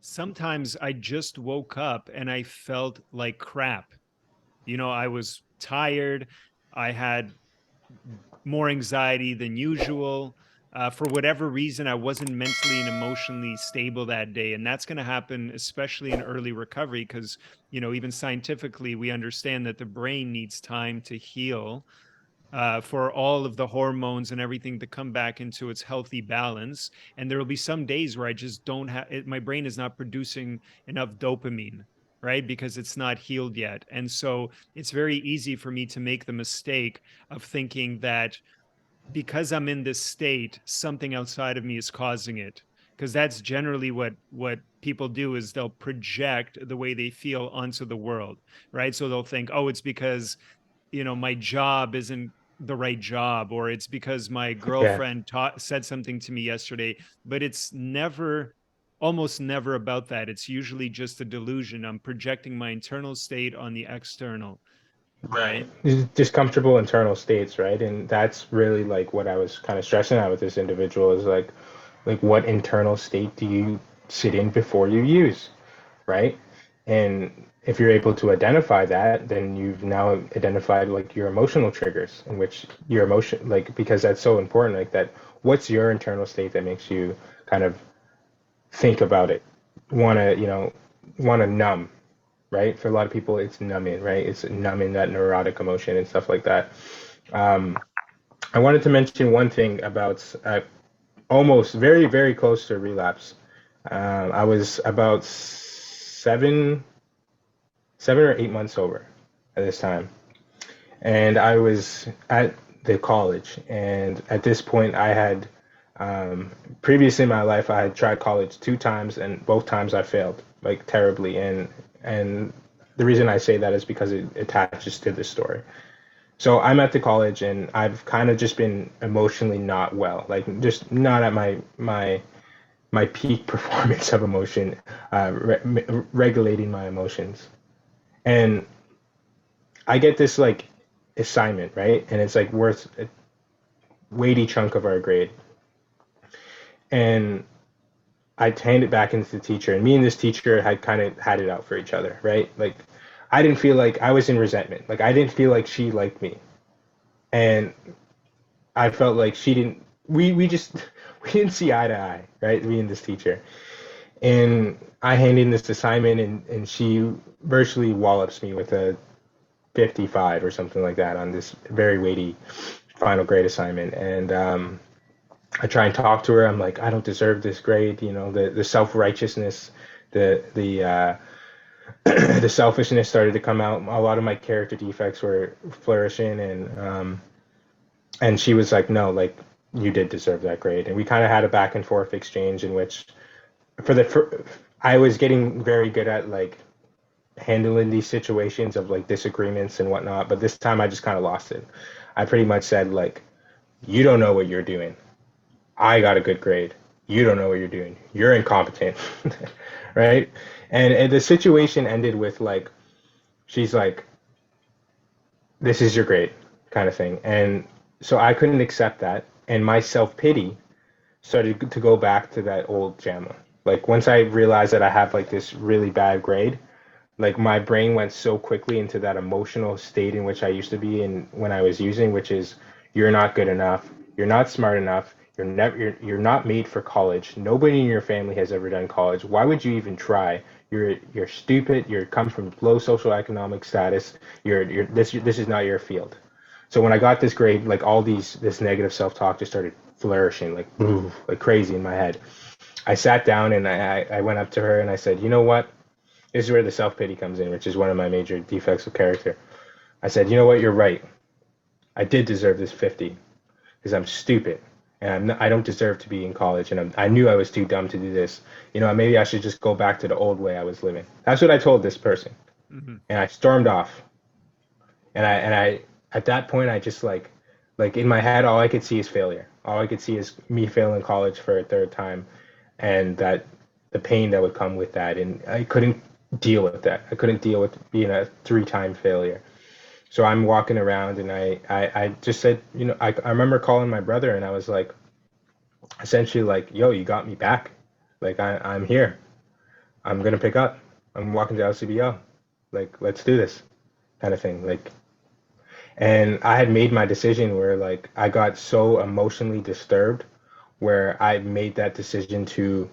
Sometimes I just woke up and I felt like crap. I was tired. I had more anxiety than usual. For whatever reason, I wasn't mentally and emotionally stable that day. And that's going to happen, especially in early recovery, because, even scientifically, we understand that the brain needs time to heal, for all of the hormones and everything to come back into its healthy balance. And there will be some days where I just don't have it, my brain is not producing enough dopamine, right? Because it's not healed yet. And so it's very easy for me to make the mistake of thinking that because I'm in this state, something outside of me is causing it. Because that's generally what people do, is they'll project the way they feel onto the world, right? So they'll think, oh, it's because my job isn't the right job, or it's because my Yeah. girlfriend said something to me yesterday. But it's never, almost never, about that. It's usually just a delusion. I'm projecting my internal state on the external, Right. right? Just comfortable internal states, right? And that's really like what I was kind of stressing out with this individual is like what internal state do you sit in before you use, right? And if you're able to identify that, then you've now identified like your emotional triggers in which your emotion, like, because that's so important, like that, what's your internal state that makes you kind of think about it, want to, want to numb, right? For a lot of people, it's numbing, right? It's numbing that neurotic emotion and stuff like that. Um, I wanted to mention one thing about almost very, very close to relapse. I was about 7 or 8 months sober at this time, and I was at the college. And at this point, I had previously in my life, I had tried college 2 times, and both times I failed like terribly. And the reason I say that is because it attaches to this story. So I'm at the college, and I've kind of just been emotionally not well, like just not at my peak performance of emotion, regulating my emotions. And I get this like assignment, right? And it's like worth a weighty chunk of our grade. And I hand it back into the teacher, and me and this teacher had kind of had it out for each other, right? Like, I didn't feel like I was in resentment. Like, I didn't feel like she liked me, and I felt like she didn't. We just we didn't see eye to eye, right? Me and this teacher, and I hand in this assignment, and she virtually wallops me with a 55 or something like that on this very weighty final grade assignment, and I try and talk to her. I'm like, I don't deserve this grade. The self righteousness, the the selfishness started to come out. A lot of my character defects were flourishing, and she was like, no, like you did deserve that grade. And we kind of had a back and forth exchange in which, I was getting very good at like handling these situations of like disagreements and whatnot, but this time I just kind of lost it. I pretty much said like, you don't know what you're doing. I got a good grade. You don't know what you're doing. You're incompetent. Right? And the situation ended with like, she's like, this is your grade kind of thing. And so I couldn't accept that. And my self pity started to go back to that old JAMA. Like once I realized that I have like this really bad grade, like my brain went so quickly into that emotional state in which I used to be in when I was using, which is you're not good enough, you're not smart enough, you're not made for college. Nobody in your family has ever done college. Why would you even try? You're stupid. You come from low social economic status. This is not your field. So when I got this grade, like all this negative self talk just started flourishing like crazy in my head. I sat down and I went up to her and I said, you know what? This is where the self pity comes in, which is one of my major defects of character. I said, you know what? You're right. I did deserve this 50 because I'm stupid and I don't deserve to be in college. And I knew I was too dumb to do this. Maybe I should just go back to the old way I was living. That's what I told this person. Hmm. And I stormed off. And I at that point, I just like in my head, all I could see is failure. All I could see is me failing college for a third time, and that the pain that would come with that. And I couldn't deal with that. I couldn't deal with being a three-time failure. So I'm walking around and I just said, I remember calling my brother and I was like, essentially like, yo, you got me back. Like I'm here. I'm gonna pick up. I'm walking to LCBO. Like, let's do this kind of thing. Like, and I had made my decision where like I got so emotionally disturbed where I made that decision to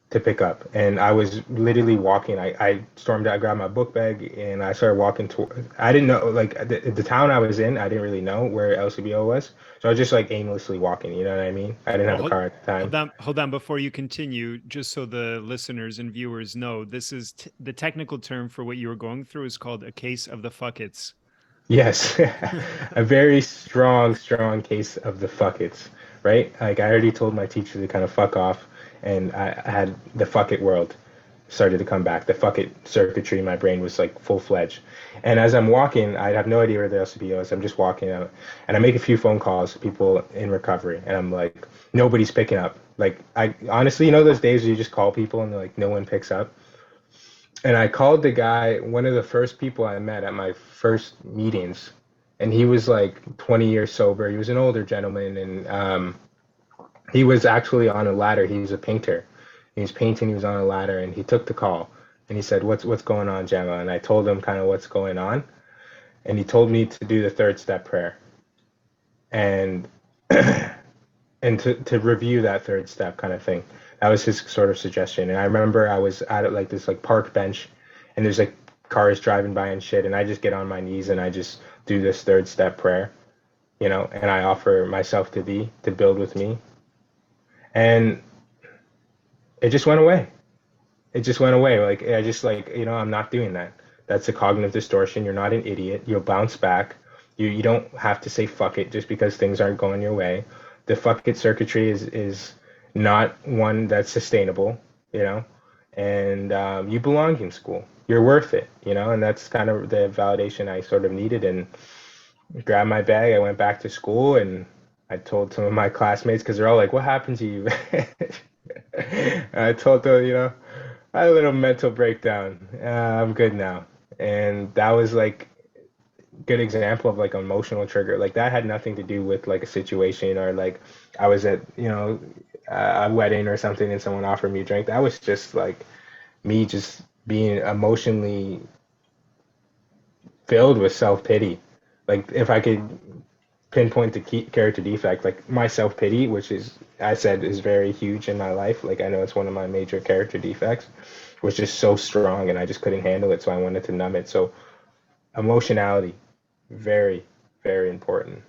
pick up. And I was literally walking. I stormed out, I grabbed my book bag, and I started walking toward. I didn't know, like, the town I was in, I didn't really know where LCBO was. So I was just like aimlessly walking, you know what I mean? I didn't Well, have a car at the time. hold on before you continue, just so the listeners and viewers know, this is the technical term for what you were going through is called a case of the fuckets. Yes, a very strong, strong case of the fuck it's, right? Like I already told my teacher to kind of fuck off, and I had the fuck it world started to come back. The fuck it circuitry in my brain was like full fledged. And as I'm walking, I have no idea where the LCBO is. I'm just walking out, and I make a few phone calls to people in recovery, and I'm like, nobody's picking up. Like I honestly, you know, those days where you just call people and like no one picks up. And I called the guy, one of the first people I met at my first meetings, and he was like 20 years sober. He was an older gentleman, and he was actually on a ladder. He was a painter. He was painting. He was on a ladder, and he took the call, and he said, "What's going on, Gemma?" And I told him kind of what's going on, and he told me to do the third step prayer, and and to review that third step kind of thing. That was his sort of suggestion. And I remember I was at like this like park bench, and there's like cars driving by and shit, and I just get on my knees and I just do this third step prayer, you know, and I offer myself to thee to build with me. And it just went away. It just went away. Like I just like, you know, I'm not doing that. That's a cognitive distortion. You're not an idiot. You'll bounce back. You don't have to say fuck it just because things aren't going your way. The fuck it circuitry is not one that's sustainable, you know, and you belong in school. You're worth it, you know, and that's kind of the validation I sort of needed. And grabbed my bag. I went back to school and I told some of my classmates because they're all like, "What happened to you?" I told them, you know, I had a little mental breakdown. I'm good now. And that was like good example of like an emotional trigger. Like that had nothing to do with like a situation or like I was at, you know, a wedding or something and someone offered me a drink. That was just like me just being emotionally filled with self-pity. Like if I could pinpoint the key character defect, like my self-pity, which is I said is very huge in my life. Like I know it's one of my major character defects, was just so strong and I just couldn't handle it, so I wanted to numb it. So emotionality, very, very important.